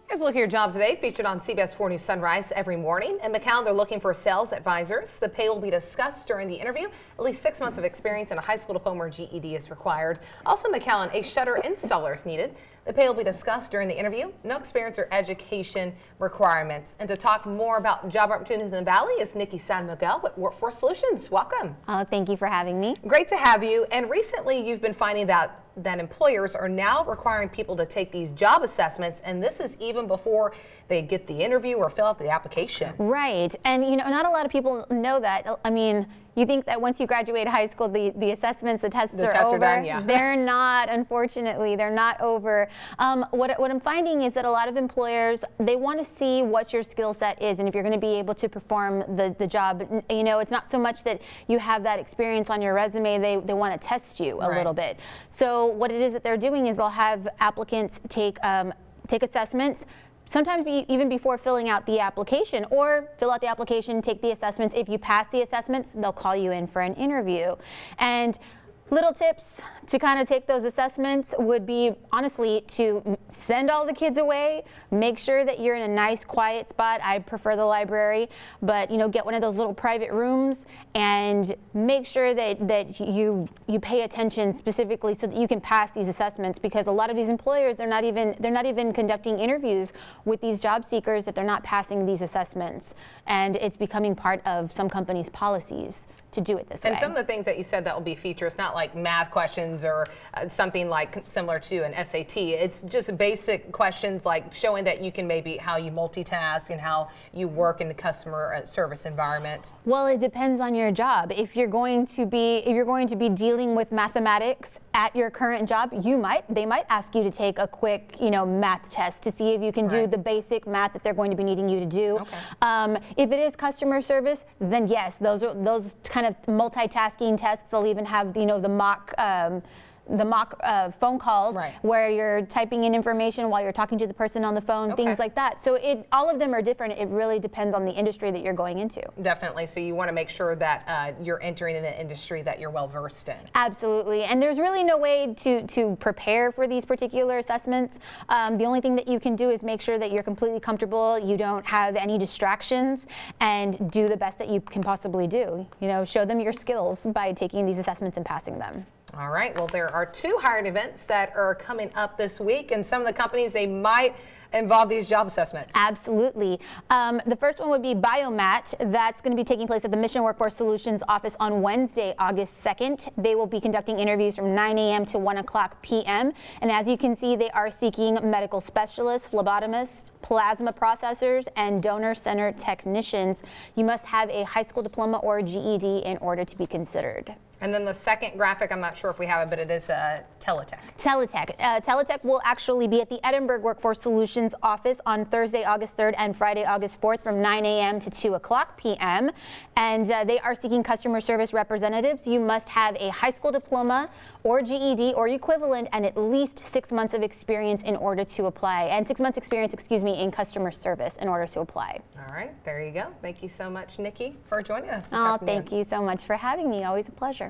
Here's a look at your jobs today, featured on CBS 4 News Sunrise every morning. In McAllen, they're looking for sales advisors. The pay will be discussed during the interview. At least 6 months of experience and a high school diploma or GED is required. Also in McAllen, a shutter installer is needed. The pay will be discussed during the interview. No experience or education requirements. And to talk more about job opportunities in the Valley is Nikki San Miguel with Workforce Solutions. Welcome. Thank you for having me. Great to have you. And recently you've been finding that employers are now requiring people to take these job assessments, and this is even before they get the interview or fill out the application. Right, and not a lot of people know that. I mean, you think that once you graduate high school, the assessments, the tests are over. Done, yeah. They're not, unfortunately, they're not over. What I'm finding is that a lot of employers, they want to see what your skill set is and if you're going to be able to perform the job. It's not so much that you have that experience on your resume, they want to test you a little bit. So what it is that they're doing is they'll have applicants take assessments, sometimes even before filling out the application, or fill out the application, take the assessments. If you pass the assessments, they'll call you in for an interview. And little tips to kind of take those assessments would be, honestly, to send all the kids away, make sure that you're in a nice quiet spot. I prefer the library, but get one of those little private rooms and make sure that you pay attention specifically so that you can pass these assessments, because a lot of these employers, they're not even conducting interviews with these job seekers if they're not passing these assessments, and it's becoming part of some companies' policies to do it this way. And some of the things that you said that will be features, not like math questions or something like similar to an SAT. It's just basic questions like showing that you can maybe how you multitask and how you work in the customer service environment. Well, it depends on your job. If you're going to be dealing with mathematics at your current job, they might ask you to take a quick, math test to see if you can do the basic math that they're going to be needing you to do. Okay. If it is customer service, then yes, those kind of multitasking tests. They'll even have, the mock phone calls where you're typing in information while you're talking to the person on the phone, things like that. So all of them are different. It really depends on the industry that you're going into. Definitely. So you want to make sure that you're entering in an industry that you're well versed in. Absolutely. And there's really no way to prepare for these particular assessments. The only thing that you can do is make sure that you're completely comfortable, you don't have any distractions, and do the best that you can possibly do. Show them your skills by taking these assessments and passing them. All right. Well, there are 2 hiring events that are coming up this week, and some of the companies, they might involve these job assessments. Absolutely. The first one would be Biomat. That's going to be taking place at the Mission Workforce Solutions office on Wednesday, August 2nd. They will be conducting interviews from 9 a.m. to 1 o'clock p.m. And as you can see, they are seeking medical specialists, phlebotomists, plasma processors, and donor center technicians. You must have a high school diploma or GED in order to be considered. And then the second graphic, I'm not sure if we have it, but it is Teletech. Teletech will actually be at the Edinburgh Workforce Solutions office on Thursday, August 3rd and Friday, August 4th from 9 a.m. to 2 o'clock p.m. And they are seeking customer service representatives. You must have a high school diploma or GED or equivalent and at least 6 months of experience in order to apply. And 6 months experience, in customer service in order to apply. All right, there you go. Thank you so much, Nikki, for joining us this afternoon. Thank you so much for having me. Always a pleasure.